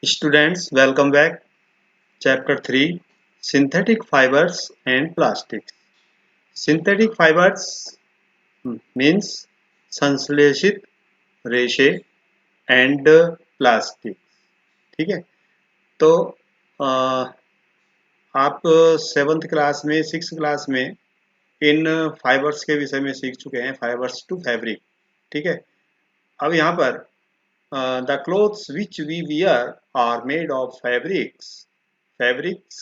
Students, welcome back. Chapter 3 Synthetic Fibers and Plastics. Synthetic fibers means संश्लेषित रेशे and plastic. ठीक है. तो आप सेवन्थ क्लास में सिक्स क्लास में इन फाइबर्स के विषय में सीख चुके हैं. Fibres to fabric. ठीक है. अब यहाँ पर the clothes which we wear are made of fabrics. Fabrics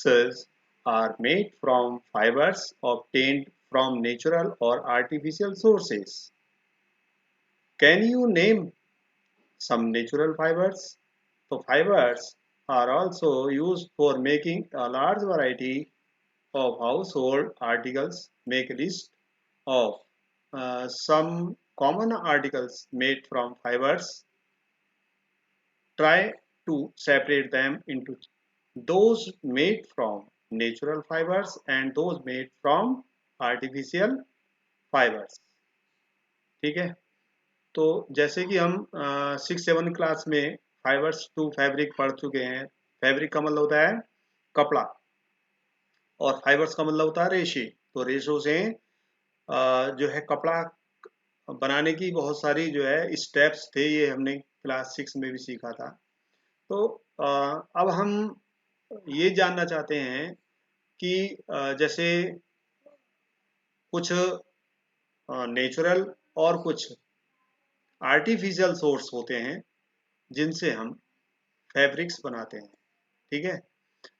are made from fibers obtained from natural or artificial sources. Can you name some natural fibers? So fibers are also used for making a large variety of household articles. Make a list of some common articles made from fibers. Try to separate them into those made from natural fibers and those made from artificial fibers. ठीक है. तो जैसे कि हम 6-7 class में fibres to fabric पढ़ चुके हैं. फैब्रिक का मतलब होता है कपड़ा और फाइबर्स का मतलब होता है रेशे. तो रेशों से जो है कपड़ा बनाने की बहुत सारी जो है स्टेप्स थे. ये हमने क्लास 6 में भी सीखा था. तो अब हम ये जानना चाहते हैं कि जैसे कुछ नेचुरल और कुछ आर्टिफिशियल सोर्स होते हैं जिनसे हम फैब्रिक्स बनाते हैं. ठीक है.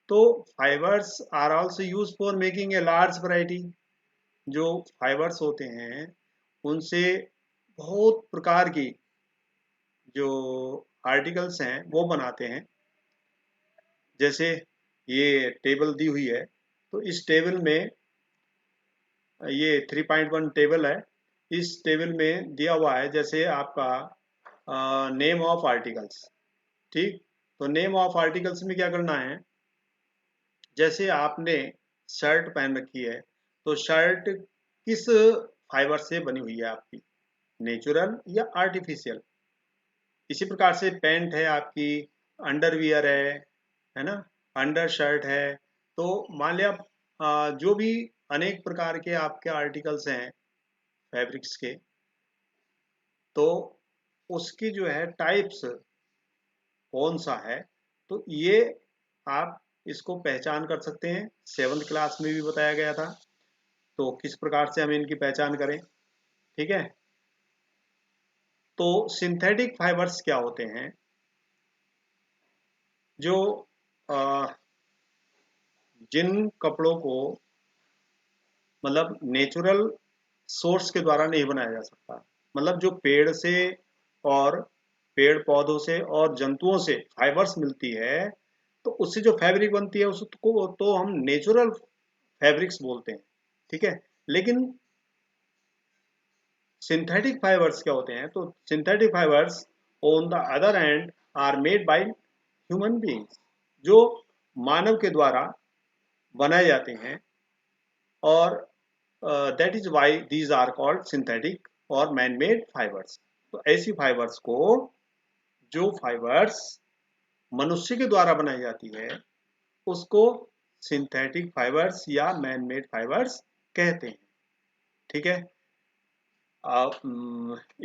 तो fibers are also use for making a large variety. जो फाइबर्स होते हैं उनसे बहुत प्रकार की जो आर्टिकल्स हैं वो बनाते हैं. जैसे ये टेबल दी हुई है. तो इस टेबल में ये 3.1 टेबल है. इस टेबल में दिया हुआ है जैसे आपका नेम ऑफ आर्टिकल्स. ठीक. तो नेम ऑफ आर्टिकल्स में क्या करना है. जैसे आपने शर्ट पहन रखी है तो शर्ट किस फाइबर से बनी हुई है आपकी, नेचुरल या आर्टिफिशियल. इसी प्रकार से पैंट है आपकी, अंडरवियर है ना, अंडर शर्ट है. तो मान लिया जो भी अनेक प्रकार के आपके आर्टिकल्स हैं फैब्रिक्स के, तो उसकी जो है टाइप्स कौन सा है, तो ये आप इसको पहचान कर सकते हैं. 7th क्लास में भी बताया गया था. तो किस प्रकार से हम इनकी पहचान करें. ठीक है. तो सिंथेटिक फाइबर्स क्या होते हैं. जो जिन कपड़ों को मतलब नेचुरल सोर्स के द्वारा नहीं बनाया जा सकता, मतलब जो पेड़ से और पेड़ पौधों से और जंतुओं से फाइबर्स मिलती है, तो उससे जो फैब्रिक बनती है उसको तो हम नेचुरल फैब्रिक्स बोलते हैं. ठीक है. लेकिन सिंथेटिक फाइबर्स क्या होते हैं. तो synthetic fibers on the other hand are made by human beings. जो मानव के द्वारा बनाए जाते हैं. और that is why these are called synthetic और मैन मेड फाइबर्स. तो ऐसी फाइबर्स को, जो फाइबर्स मनुष्य के द्वारा बनाई जाती है, उसको सिंथेटिक फाइबर्स या मैन मेड फाइबर्स कहते हैं. ठीक है.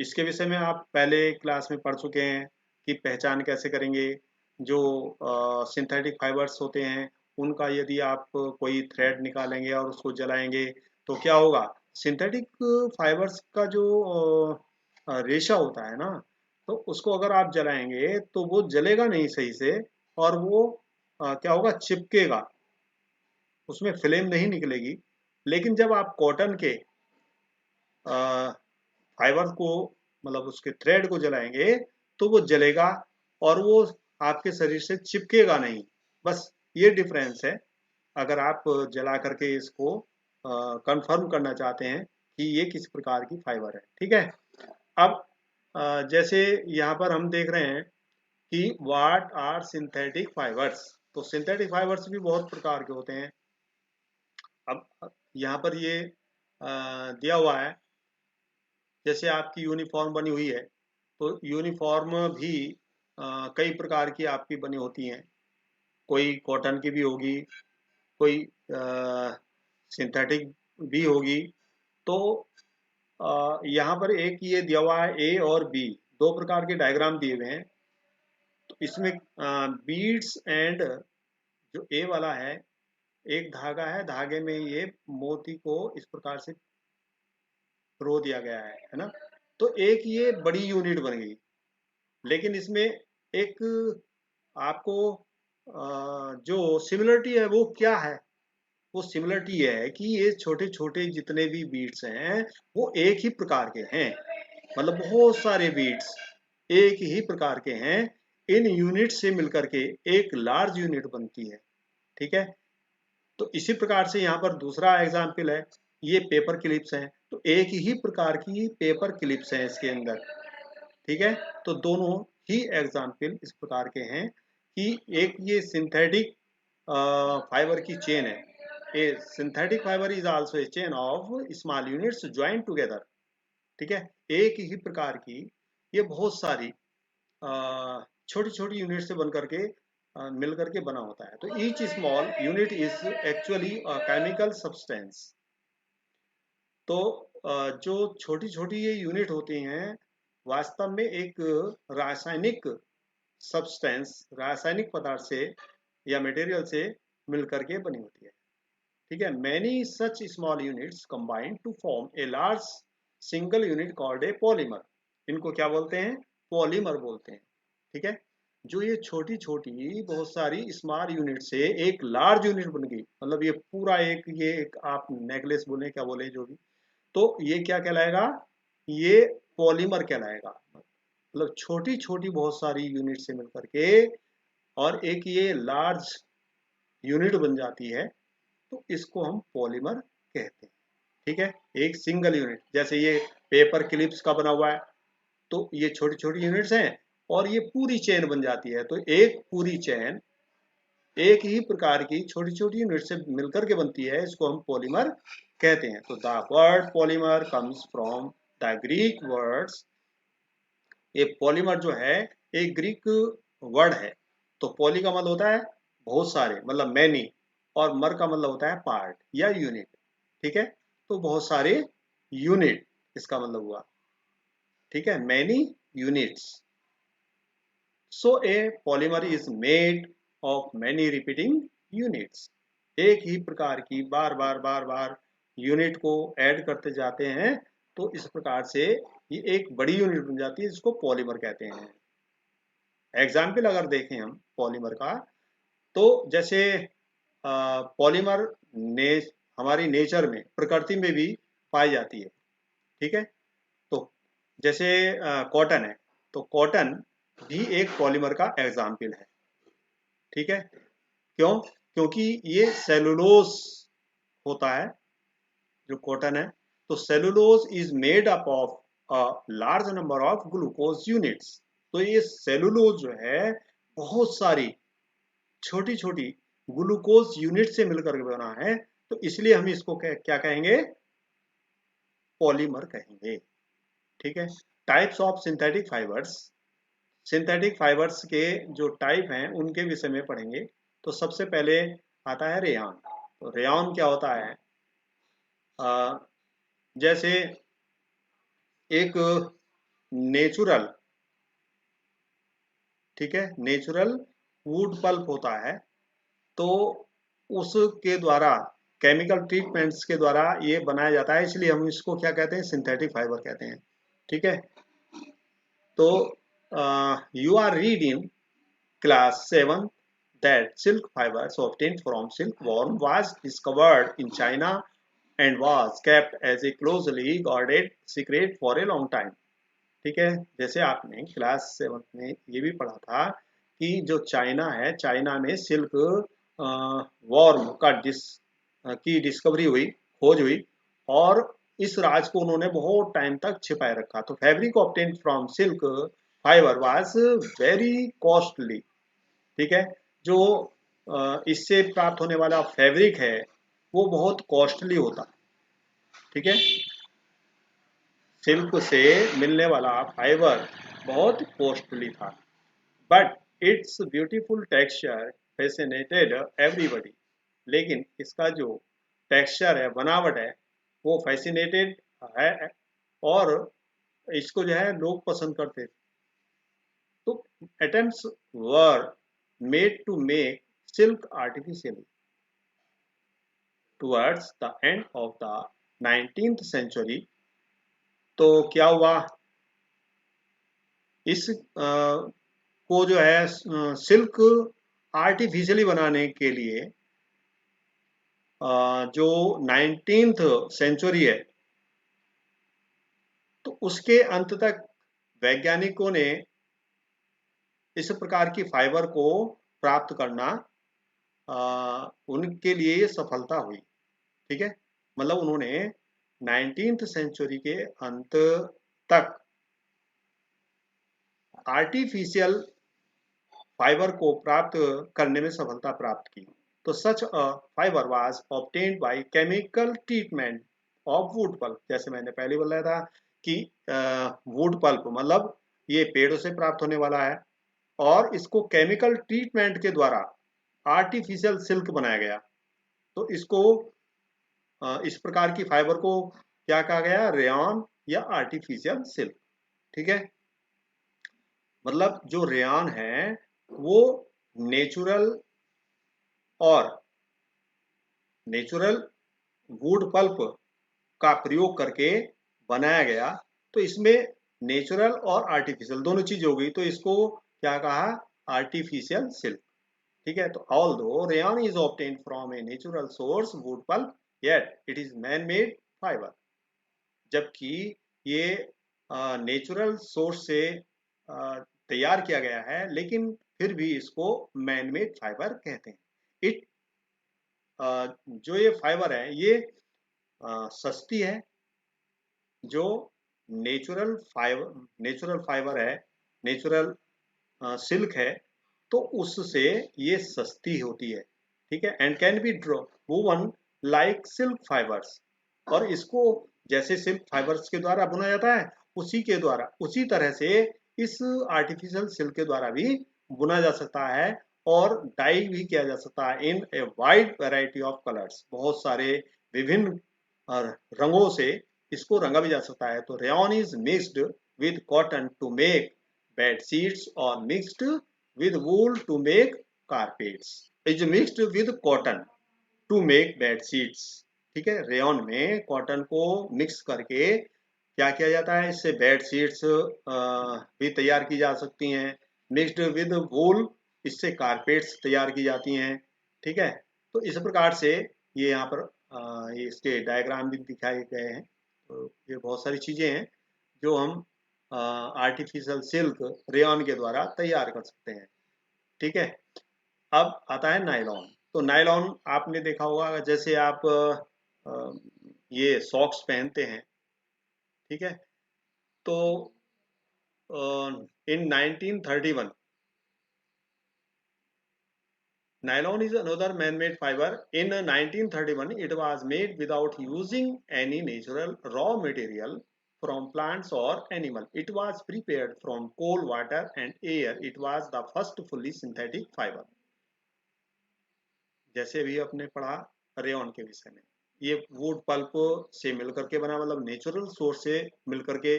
इसके विषय में आप पहले क्लास में पढ़ चुके हैं कि पहचान कैसे करेंगे. जो सिंथेटिक फाइबर्स होते हैं उनका यदि आप कोई थ्रेड निकालेंगे और उसको जलाएंगे तो क्या होगा. सिंथेटिक फाइबर्स का जो रेशा होता है ना, तो उसको अगर आप जलाएंगे तो वो जलेगा नहीं सही से, और वो क्या होगा, चिपकेगा, उसमें फ्लेम नहीं निकलेगी. लेकिन जब आप कॉटन के फाइबर को मतलब उसके थ्रेड को जलाएंगे तो वो जलेगा और वो आपके शरीर से चिपकेगा नहीं. बस ये डिफरेंस है. अगर आप जला करके इसको कंफर्म करना चाहते हैं कि ये किस प्रकार की फाइबर है. ठीक है. अब जैसे यहाँ पर हम देख रहे हैं कि व्हाट आर सिंथेटिक फाइबर्स. तो सिंथेटिक फाइबर्स भी बहुत प्रकार के होते हैं. अब यहाँ पर ये दिया हुआ है. जैसे आपकी यूनिफॉर्म बनी हुई है तो यूनिफॉर्म भी कई प्रकार की आपकी बनी होती हैं, कोई कॉटन की भी होगी, कोई सिंथेटिक भी होगी। तो यहाँ पर एक ये दिया हुआ है ए और बी, दो प्रकार के डायग्राम दिए हुए हैं। तो इसमें बीड्स एंड जो ए वाला है, एक धागा है, धागे में ये मोती को इस प्रकार से रो दिया गया है ना। तो एक ये बड़ी यूनिट बन गई, लेकिन इसमें एक आपको जो सिमिलरिटी है वो क्या है, वो सिमिलरिटी है कि ये छोटे छोटे जितने भी बीट्स हैं वो एक ही प्रकार के हैं, मतलब बहुत सारे बीट्स एक ही प्रकार के हैं, इन यूनिट से मिलकर के एक लार्ज यूनिट बनती है। ठीक है, तो इसी प्रकार से यहाँ पर दूसरा एग्जाम्पल है, ये पेपर क्लिप्स हैं, तो एक ही प्रकार की पेपर क्लिप्स हैं इसके अंदर। ठीक है, तो दोनों ही एग्जाम्पल इस प्रकार के हैं कि एक ये सिंथेटिक फाइबर की चेन है, a synthetic fibre is also a chain of small units joint together. ठीक है, एक ही प्रकार की ये बहुत सारी छोटी छोटी यूनिट से बनकर के मिल करके बना होता है। तो each small unit is actually chemical substance. तो जो छोटी छोटी ये यूनिट होती हैं वास्तव में एक रासायनिक सब्सटेंस, रासायनिक पदार्थ से या मटेरियल से मिलकर के बनी होती है। ठीक है, many such small units combine to form a large single unit called a polymer. इनको क्या बोलते हैं, पॉलीमर बोलते हैं। ठीक है, जो ये छोटी छोटी बहुत सारी स्मॉल यूनिट से एक लार्ज यूनिट बन गई, मतलब ये पूरा एक, ये एक आप नेकलेस बोले क्या बोले जो भी, तो ये क्या कहलाएगा, ये पॉलीमर कहलाएगा। मतलब छोटी छोटी बहुत सारी यूनिट से मिलकर के और एक ये लार्ज यूनिट बन जाती है, तो इसको हम पॉलीमर कहते हैं। ठीक है, एक सिंगल यूनिट, जैसे ये पेपर क्लिप्स का बना हुआ है, तो ये छोटी छोटी यूनिट्स हैं और ये पूरी चेन बन जाती है, तो एक पूरी चेन एक ही प्रकार की छोटी छोटी यूनिट से मिलकर के बनती है, इसको हम पॉलीमर कहते हैं। तो the word polymer comes from the Greek words. ये पॉलीमर जो है एक ग्रीक वर्ड है। तो पॉली का मतलब होता है बहुत सारे, मतलब मैनी, और मर का मतलब होता है पार्ट या यूनिट। ठीक है, तो बहुत सारे यूनिट इसका मतलब हुआ। ठीक है, many units. So A polymer is made of many repeating units. एक ही प्रकार की बार बार बार बार यूनिट को ऐड करते जाते हैं, तो इस प्रकार से ये एक बड़ी यूनिट बन जाती है, जिसको पॉलीमर कहते हैं। एग्जाम्पल अगर देखें हम पॉलीमर का, तो जैसे पॉलीमर ने हमारी नेचर में, प्रकृति में भी पाई जाती है। ठीक है, तो जैसे कॉटन है, तो कॉटन भी एक पॉलीमर का एग्जाम्पल है। ठीक है, क्यों, क्योंकि ये सेलुलोज होता है जो कॉटन है, तो cellulose is made up of a large number of glucose units. तो ये सेलुलोज जो है बहुत सारी छोटी छोटी ग्लूकोज यूनिट से मिलकर के बना है, तो इसलिए हम इसको क्या कहेंगे, पॉलीमर कहेंगे। ठीक है, types of synthetic fibres. Synthetic fibres के जो टाइप हैं उनके विषय में पढ़ेंगे। तो सबसे पहले आता है रेयॉन। तो रेयॉन क्या होता है, जैसे एक नेचुरल, ठीक है, नेचुरल वुड पल्प होता है, तो उसके द्वारा केमिकल ट्रीटमेंट्स के द्वारा ये बनाया जाता है, इसलिए हम इसको क्या कहते हैं, सिंथेटिक फाइबर कहते हैं। ठीक है, तो you are read in class 7 that silk fibers obtained from silkworm was discovered in China and was kept as a closely guarded secret for a long time। ठीक है, जैसे आपने क्लास 7 में ये भी पढ़ा था कि जो चाइना है, चाइना में सिल्क वॉर्म का की डिस्कवरी हुई, खोज हुई, और इस राज को उन्होंने बहुत टाइम तक छिपाए रखा। तो fabric obtain from silk fibre was very costly. ठीक है, जो इससे प्राप्त होने वाला फैब्रिक है वो बहुत कॉस्टली होता है। ठीक है, सिल्क से मिलने वाला फाइबर बहुत कॉस्टली था। But it's beautiful texture fascinated everybody. लेकिन इसका जो टेक्सचर है, बनावट है, वो फैसिनेटेड है, और इसको जो है लोग पसंद करते थे। तो attempts were made to make silk artificially towards the end of the 19th century। तो क्या हुआ, इस को जो है सिल्क आर्टिफिशियली बनाने के लिए जो 19th सेंचुरी है, तो उसके अंत तक वैज्ञानिकों ने इस प्रकार की फाइबर को प्राप्त करना, उनके लिए ये सफलता हुई। ठीक है, मतलब उन्होंने 19th सेंचुरी के अंत तक आर्टिफिशियल फाइबर को प्राप्त करने में सफलता प्राप्त की। तो such a fibre was obtained by chemical treatment of wood pulp. जैसे मैंने पहले बोला था कि वुड पल्प मतलब ये पेड़ों से प्राप्त होने वाला है, और इसको केमिकल ट्रीटमेंट के द्वारा आर्टिफिशियल सिल्क बनाया गया। तो इसको इस प्रकार की फाइबर को क्या कहा गया, रेयन या आर्टिफिशियल सिल्क। ठीक है, मतलब जो रेयन है वो नेचुरल और नेचुरल वुड पल्प का प्रयोग करके बनाया गया। तो इसमें नेचुरल और आर्टिफिशियल दोनों चीज हो गई, तो इसको क्या कहा, आर्टिफिशियल सिल्क। ठीक है, तो although rayon is obtained from a natural source wood pulp, yet it is man made fiber। जबकि ये नेचुरल सोर्स से तैयार किया गया है, लेकिन फिर भी इसको मैन मेड फाइबर कहते हैं। इट जो ये फाइबर है ये सस्ती है। जो नेचुरल फाइबर है, नेचुरल सिल्क है, तो उससे ये सस्ती होती है। ठीक है, and can be woven like silk fibres. और इसको जैसे सिल्क फाइबर्स के द्वारा बुना जाता है, उसी तरह से इस आर्टिफिशियल सिल्क के द्वारा भी बुना जा सकता है, और डाई भी किया जा सकता है in a wide variety of colours. बहुत सारे विभिन्न रंगों से इसको रंगा भी जा सकता है। तो rayon is mixed with cotton to make bed sheets, और mixed with wool to make carpets, is mixed with cotton to make bed sheets। ठीक है, रेयन में कॉटन को मिक्स करके क्या किया जाता है, इससे बेड शीट्स भी तैयार की जा सकती हैं। मिक्स्ड विद वूल, इससे कारपेट्स तैयार की जाती हैं। ठीक है, तो इस प्रकार से ये यहाँ पर ये इसके डायग्राम भी दिखाए गए हैं। तो ये बहुत सारी चीजें हैं जो हम आर्टिफिशियल सिल्क रेयन के द्वारा तैयार कर सकते हैं। ठीक है, अब आता है नायलॉन। तो नायलॉन आपने देखा होगा, जैसे आप ये सॉक्स पहनते हैं। ठीक है, तो इन 1931 nylon is another man-made fiber। In 1931 it was made without using any natural raw material from plants or animal। It was prepared from coal, water and air। It was the first fully synthetic fiber। जैसे भी आपने पढ़ा rayon के विषय में, ये wood pulp से मिलकर के बना, मतलब नेचुरल सोर्स से मिलकर के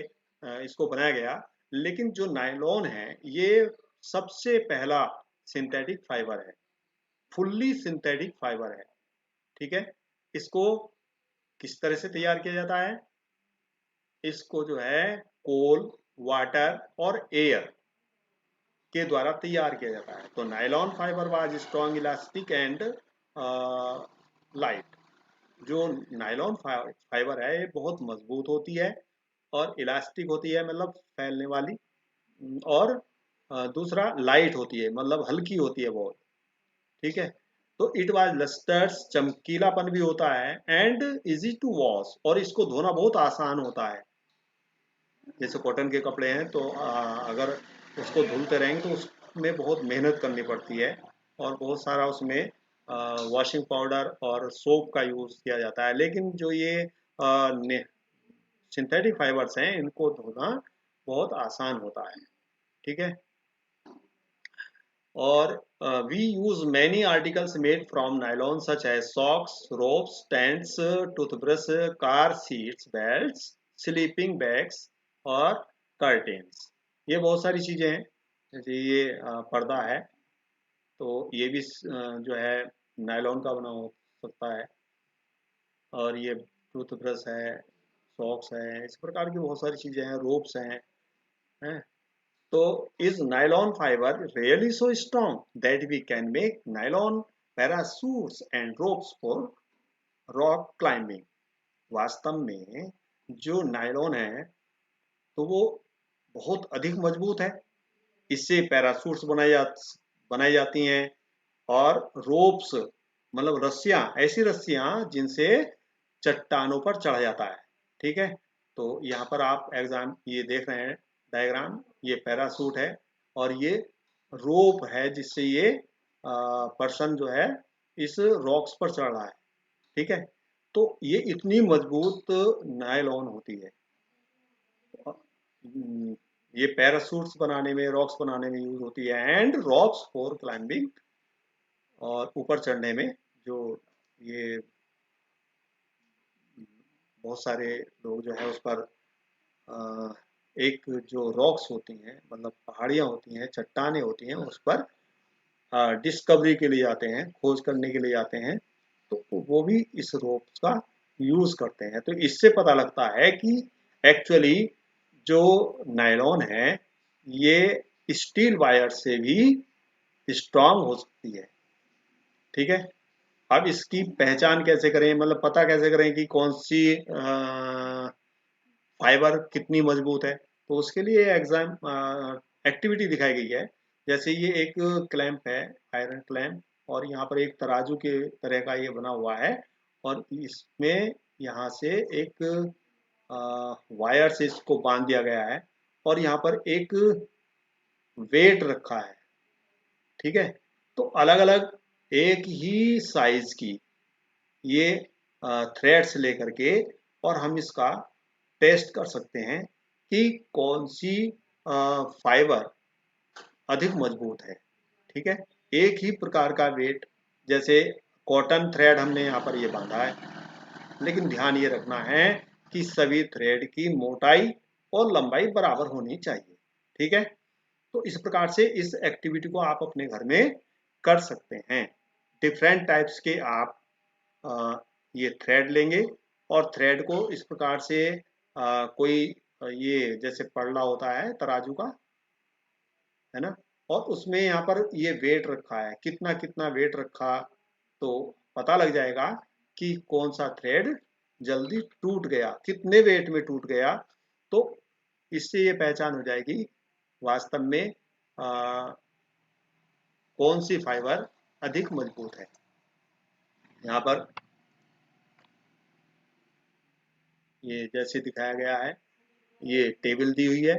इसको बनाया गया। लेकिन जो नायलॉन है ये सबसे पहला सिंथेटिक फाइबर है, फुल्ली सिंथेटिक फाइबर है। ठीक है, इसको किस तरह से तैयार किया जाता है, इसको जो है कोल, वाटर और एयर के द्वारा तैयार किया जाता है। तो nylon fibre was strong, elastic and light. जो नायलॉन फाइबर है ये बहुत मजबूत होती है और इलास्टिक होती है, मतलब फैलने वाली, और दूसरा लाइट होती है, मतलब हल्की होती है बहुत। ठीक है, तो इट वाज लस्टर्स, चमकीलापन भी होता है, एंड इजी टू वॉश, और इसको धोना बहुत आसान होता है। जैसे कॉटन के कपड़े हैं, तो अगर उसको धुलते रहेंगे तो उसमें बहुत मेहनत करनी पड़ती है, और बहुत सारा उसमें वॉशिंग पाउडर और सोप का यूज़ किया जाता है। लेकिन जो ये सिंथेटिक फाइबर्स हैं, इनको धोना बहुत आसान होता है। ठीक है, और we use many articles made from nylon such as socks, ropes, tents, toothbrush, car seats, belts, sleeping bags और curtains। ये बहुत सारी चीजें हैं। जैसे ये पर्दा है, तो ये भी जो है नायलॉन का बना हो सकता है। और ये टूथब्रश है, सॉक्स है, इस प्रकार की बहुत सारी चीजें हैं, रोप्स हैं। तो is nylon fiber really so strong that we can make nylon parachutes and ropes for rock climbing? वास्तव में जो नायलॉन है तो वो बहुत अधिक मजबूत है। इससे पैराशूट्स बनाई जाती हैं और रोप्स मतलब रस्सियां, ऐसी रस्सियां जिनसे चट्टानों पर चढ़ा जाता है। ठीक है, तो यहाँ पर आप एग्जाम ये देख रहे हैं डायग्राम, ये पैराशूट है और ये रोप है जिससे ये पर्सन जो है इस रॉक्स पर चढ़ रहा है। ठीक है, तो ये इतनी मजबूत नायलॉन होती है। ये पैराशूट्स बनाने में, रॉक्स बनाने में यूज होती है एंड रॉक्स फॉर क्लाइंबिंग, और ऊपर चढ़ने में जो ये बहुत सारे लोग जो है उस पर एक जो रॉक्स होती हैं मतलब पहाड़ियाँ होती हैं, चट्टानें होती हैं, उस पर डिस्कवरी के लिए आते हैं, खोज करने के लिए आते हैं, तो वो भी इस रोप्स का यूज करते हैं। तो इससे पता लगता है कि एक्चुअली जो नायलॉन है ये स्टील वायर से भी स्ट्रांग हो सकती है। ठीक है, अब इसकी पहचान कैसे करें, मतलब पता कैसे करें कि कौन सी फाइबर कितनी मजबूत है, तो उसके लिए एग्जाम एक्टिविटी दिखाई गई है। जैसे ये एक क्लैंप है, आयरन क्लैंप, और यहाँ पर एक तराजू के तरह का ये बना हुआ है और इसमें यहाँ से एक वायर से इसको बांध दिया गया है और यहाँ पर एक वेट रखा है। ठीक है, तो अलग अलग एक ही साइज की ये थ्रेड्स लेकर के और हम इसका टेस्ट कर सकते हैं कि कौन सी फाइबर अधिक मजबूत है। ठीक है, एक ही प्रकार का वेट, जैसे कॉटन थ्रेड हमने यहाँ पर ये बांधा है, लेकिन ध्यान ये रखना है कि सभी थ्रेड की मोटाई और लंबाई बराबर होनी चाहिए। ठीक है, तो इस प्रकार से इस एक्टिविटी को आप अपने घर में कर सकते हैं। डिफरेंट टाइप्स के आप ये थ्रेड लेंगे और थ्रेड को इस प्रकार से कोई ये जैसे पड़ला होता है तराजू का, है ना, और उसमें यहाँ पर ये वेट रखा है, कितना कितना वेट रखा, तो पता लग जाएगा कि कौन सा थ्रेड जल्दी टूट गया, कितने वेट में टूट गया। तो इससे ये पहचान हो जाएगी वास्तव में कौन सी फाइबर अधिक मजबूत है। यहाँ पर ये जैसे दिखाया गया है, ये टेबल दी हुई है,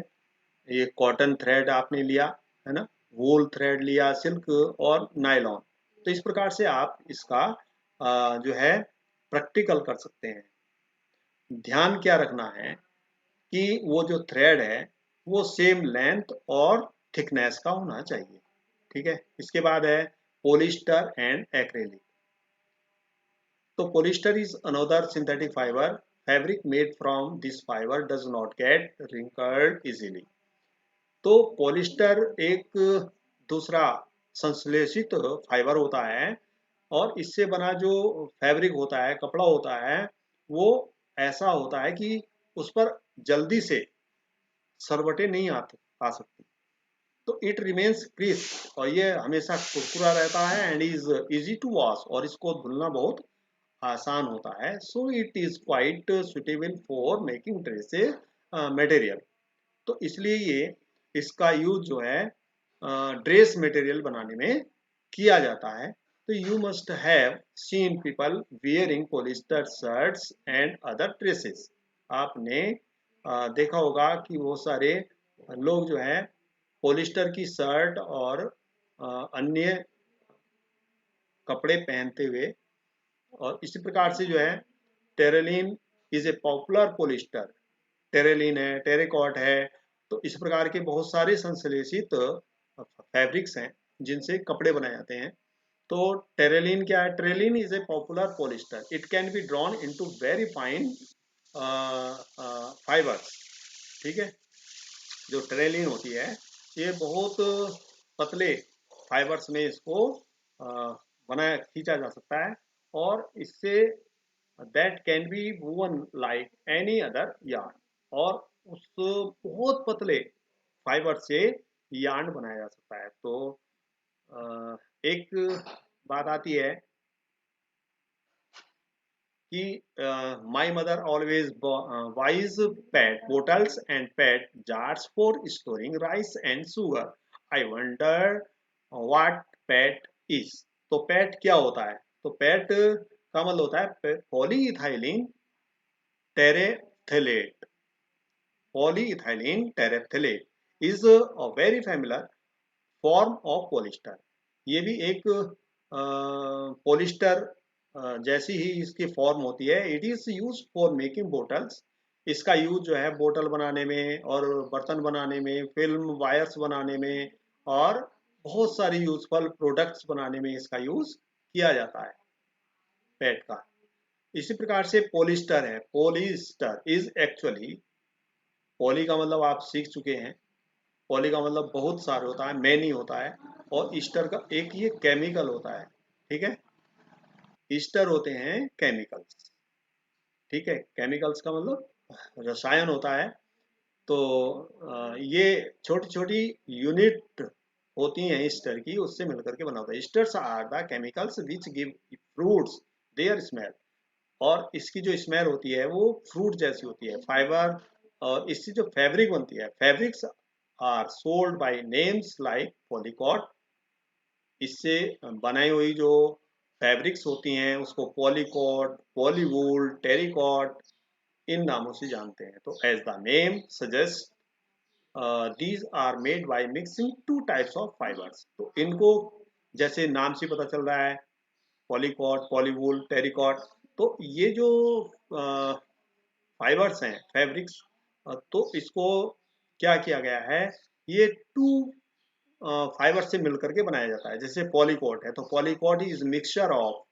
ये कॉटन थ्रेड आपने लिया, है ना, वूल थ्रेड लिया, सिल्क और नायलॉन। तो इस प्रकार से आप इसका जो है प्रैक्टिकल कर सकते हैं। ध्यान क्या रखना है कि वो जो थ्रेड है वो सेम लेंथ और थिकनेस का होना चाहिए। ठीक है, इसके बाद है पोलिस्टर एंड एक्रेलिक। तो polyester is another synthetic fiber. Fabric made from this fiber does not get wrinkled easily. तो पॉलिस्टर एक दूसरा संश्लेषित फाइबर होता है और इससे बना जो फैब्रिक होता है, कपड़ा होता है, वो ऐसा होता है कि उस पर जल्दी से सरवटें नहीं आ सकती। तो इट रिमेन्स क्रिस्प और ये हमेशा कुरकुरा रहता है and is easy to wash, और इसको धुलना बहुत आसान होता है। So it is quite suitable for making dresses material. तो इसलिए ये इसका यूज जो है ड्रेस मटेरियल बनाने में किया जाता है। तो you must have seen people wearing polyester shirts and other dresses. आपने देखा होगा कि बहुत सारे लोग जो है पॉलिस्टर की शर्ट और अन्य कपड़े पहनते हुए, और इसी प्रकार से जो है terylene is a popular polyester, terylene है, टेरेकॉट है, तो इस प्रकार के बहुत सारे संश्लेषित फैब्रिक्स हैं जिनसे कपड़े बनाए जाते हैं। तो टेरेलिन क्या है? Terylene is a popular polyester, it can be drawn into very fine fibres. ठीक है, जो टेरेलिन होती है ये बहुत पतले फाइबर्स में इसको बनाया खींचा जा सकता है, और इससे that can be woven like any other yarn, और उस बहुत पतले फाइबर से यार्न बनाया जा सकता है। तो एक बात आती है कि my mother always wise pet bottles and pet jars for storing rice and sugar. I wonder what pet is. तो पेट क्या होता है? तो पेट का मतलब होता है polyethylene terephthalate. Polyethylene terephthalate is a very familiar form of polyester. ये भी एक पॉलिस्टर जैसी ही इसकी फॉर्म होती है। It is use for making bottles. इसका यूज जो है बोतल बनाने में और बर्तन बनाने में, फिल्म वायर्स बनाने में, और बहुत सारी यूजफुल प्रोडक्ट्स बनाने में इसका यूज किया जाता है पेट का। इसी प्रकार से पॉलिस्टर है। पॉलिस्टर इज एक्चुअली, पॉली का मतलब आप सीख चुके हैं, पॉली का मतलब बहुत सारे होता है, मैनी होता है, और ईस्टर का एक ये केमिकल होता है। ठीक है, ईस्टर होते हैं केमिकल्स। ठीक है, केमिकल्स का मतलब रसायन होता है। तो ये छोटी छोटी यूनिट होती हैं ईस्टर की, उससे मिलकर के बना होता है। Esters are the chemicals which give fruits their smell. और इसकी जो स्मेल होती है वो फ्रूट जैसी होती है। फाइबर, और इससे जो फैब्रिक बनती है, fabrics are sold by names like polycot. इससे बनाई हुई जो फैब्रिक्स होती हैं उसको पॉलीकॉट, पॉलीवूल, टेरिकॉट, इन नामों से जानते हैं। तो as the name suggest these are made by mixing two types of fibers. तो इनको जैसे नाम से पता चल रहा है, पॉलीकॉट, पॉलीवूल, टेरिकॉट, तो ये जो फाइबर्स हैं, फैब्रिक्स, तो इसको क्या किया गया है, ये टू फाइबर से मिलकर के बनाया जाता है। जैसे पॉलीकोट है, तो पॉलीकोट is mixture of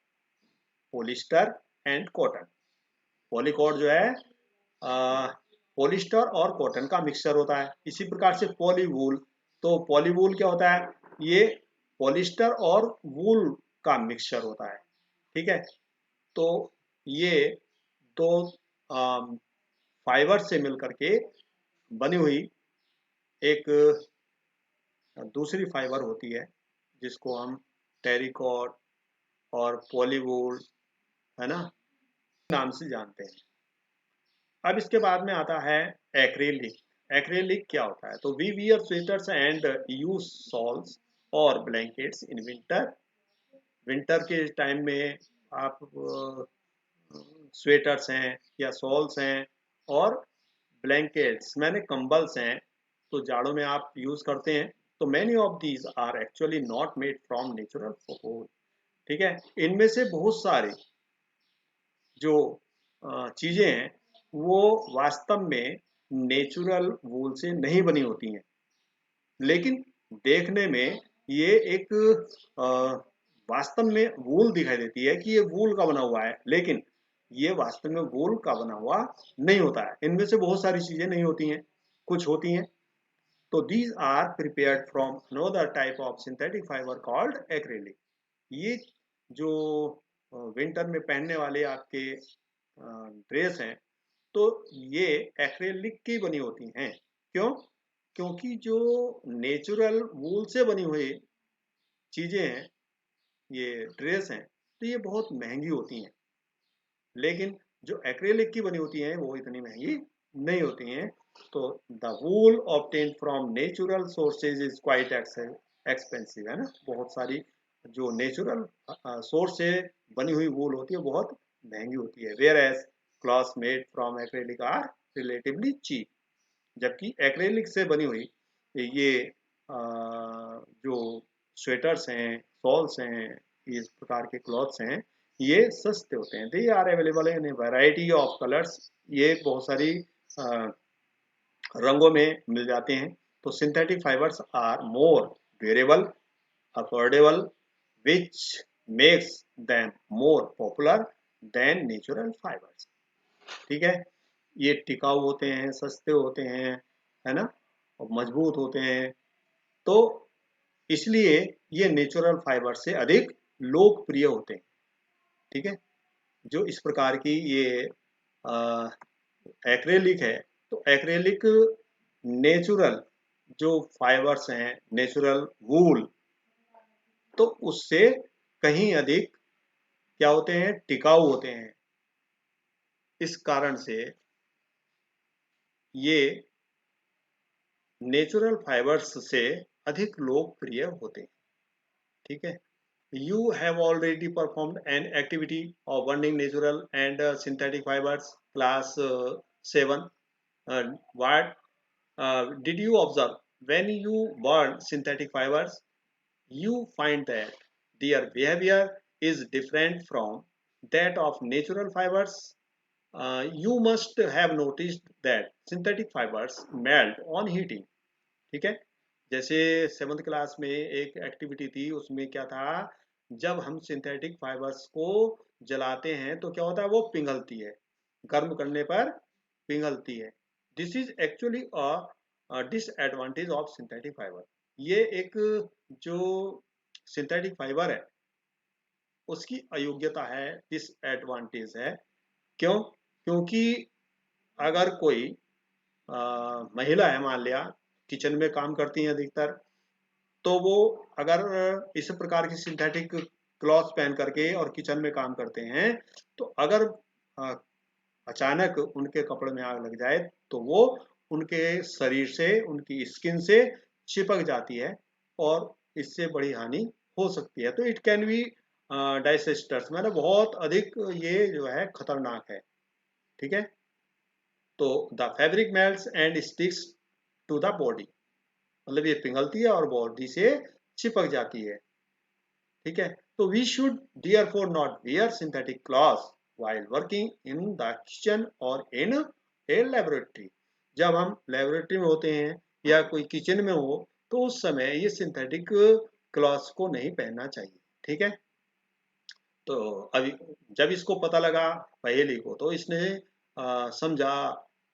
polyester and cotton. पॉलीकोट जो है पोलिस्टर और कॉटन का मिक्सचर होता है। इसी प्रकार से पॉलीवूल, तो पॉलीवूल क्या होता है? ये पॉलिस्टर और वूल का मिक्सचर होता है। ठीक है, तो ये दो फाइबर से मिलकर के बनी हुई एक दूसरी फाइबर होती है, जिसको हम टेरिकॉट और पॉलीवुड, है ना, नाम से जानते हैं। अब इसके बाद में आता है एक्रेलिक। एक्रेलिक क्या होता है? तो we wear sweaters and use shawls और ब्लैंकेट्स इन विंटर। विंटर के टाइम में आप स्वेटर्स हैं या सॉल्स हैं और ब्लैंकेट्स मैंने कंबल्स हैं, तो जाड़ों में आप यूज करते हैं। तो many of these are actually not made from natural food. ठीक है, इनमें से बहुत सारी जो चीजें हैं वो वास्तव में नेचुरल वूल से नहीं बनी होती हैं, लेकिन देखने में ये एक वास्तव में वूल दिखाई देती है कि ये वूल का बना हुआ है, लेकिन ये वास्तव में वूल का बना हुआ नहीं होता है। इनमें से बहुत सारी चीजें नहीं होती हैं, कुछ होती हैं। तो these are prepared from another type of synthetic fiber called acrylic. ये जो विंटर में पहनने वाले आपके ड्रेस हैं, तो ये एक्रेलिक की बनी होती हैं। क्यों? क्योंकि जो नेचुरल वूल से बनी हुई चीजें हैं, ये ड्रेस हैं, तो ये बहुत महंगी होती हैं, लेकिन जो एक्रेलिक की बनी होती हैं वो इतनी महंगी नहीं होती हैं। तो the wool obtained from natural sources is quite expensive, है ना। बहुत सारी जो नेचुरल सोर्स से बनी हुई वूल होती है बहुत महंगी होती है। Whereas clothes made from acrylic are relatively cheap. जबकि एक्रेलिक से बनी हुई ये जो स्वेटर्स हैं, सॉल्स हैं, इस प्रकार के क्लॉथ्स हैं, ये सस्ते होते हैं। They are available in variety of colours. ये बहुत सारी रंगों में मिल जाते हैं। तो synthetic fibers are more durable affordable which makes them more popular than natural fibers। ठीक है, ये टिकाऊ होते हैं, सस्ते होते हैं, है ना, और मजबूत होते हैं, तो इसलिए ये नेचुरल फाइबर से अधिक लोकप्रिय होते हैं। ठीक है, जो इस प्रकार की ये एक्रेलिक है, तो एक्रेलिक नेचुरल जो फाइबर्स हैं, नेचुरल वूल, तो उससे कहीं अधिक क्या होते हैं, टिकाऊ होते हैं। इस कारण से ये नेचुरल फाइबर्स से अधिक लोकप्रिय होते हैं। ठीक है, you have already performed an activity of bonding natural and synthetic fibers class 7। What did you observe when you burn synthetic fibers? You find that their behavior is different from that of natural fibers। You must have noticed that synthetic fibers melt on heating। ठीक है, जैसे 7th class में एक activity थी, उसमें क्या था, जब हम सिंथेटिक फाइबर्स को जलाते हैं तो क्या होता है, वो पिघलती है, गर्म करने पर पिघलती है। This is actually a disadvantage of synthetic fibre. ये एक जो सिंथेटिक फाइबर है उसकी अयोग्यता है, डिसएडवांटेज है। क्यों? क्योंकि अगर कोई महिला है, मान लिया किचन में काम करती हैं अधिकतर, तो वो अगर इस प्रकार की सिंथेटिक क्लॉथ पहन करके और किचन में काम करते हैं, तो अगर अचानक उनके कपड़े में आग लग जाए तो वो उनके शरीर से, उनकी स्किन से चिपक जाती है और इससे बड़ी हानि हो सकती है। तो इट कैन बी डाइसेस्टर्स, मतलब बहुत अधिक ये जो है खतरनाक है। ठीक है, तो the fabric melts and sticks to the body, मतलब ये पिघलती है और बॉडी से चिपक जाती है। ठीक है, तो we should therefore not wear synthetic clothes while working in the kitchen और इन ए लेबोरेटरी। जब हम लेबोरेटरी में होते हैं या कोई किचन में हो तो उस समय ये सिंथेटिक क्लॉथ्स को नहीं पहनना चाहिए। ठीक है, तो अभी जब इसको पता लगा पहेली को, तो इसने समझा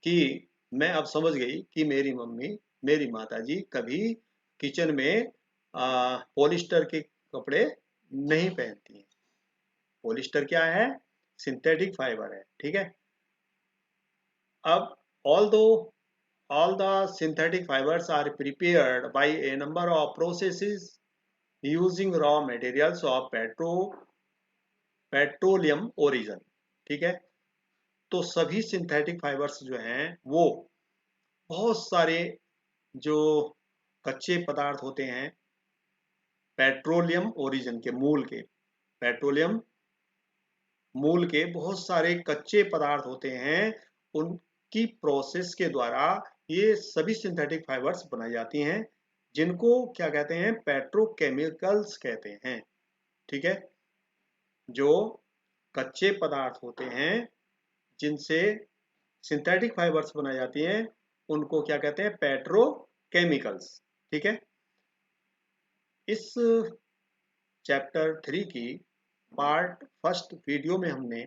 कि मैं अब समझ गई कि मेरी मम्मी, मेरी माताजी कभी किचन में पॉलिस्टर के कपड़े नहीं पहनती हैं। पॉलिस्टर क्या है? सिंथेटिक फाइबर है। ठीक है, अब although all the synthetic fibers are prepared by a number of processes using raw materials of petroleum origin. ठीक है, तो सभी सिंथेटिक फाइबर्स जो हैं वो बहुत सारे जो कच्चे पदार्थ होते हैं पेट्रोलियम ओरिजिन के, मूल के, पेट्रोलियम मूल के बहुत सारे कच्चे पदार्थ होते हैं, उनकी प्रोसेस के द्वारा ये सभी सिंथेटिक फाइबर्स बनाई जाती हैं, जिनको क्या कहते हैं, पेट्रोकेमिकल्स कहते हैं। ठीक है, जो कच्चे पदार्थ होते हैं जिनसे सिंथेटिक फाइबर्स बनाई जाती हैं, उनको क्या कहते हैं, पेट्रोकेमिकल्स। ठीक है, इस चैप्टर 3 की पार्ट फर्स्ट वीडियो में हमने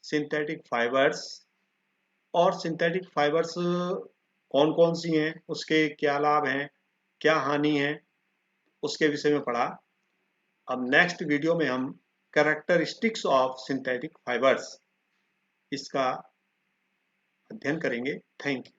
सिंथेटिक फाइबर्स और सिंथेटिक फाइबर्स कौन कौन सी हैं, उसके क्या लाभ हैं, क्या हानि है, उसके विषय में पढ़ा। अब नेक्स्ट वीडियो में हम कैरेक्टरिस्टिक्स ऑफ सिंथेटिक फाइबर्स इसका अध्ययन करेंगे। Thank you.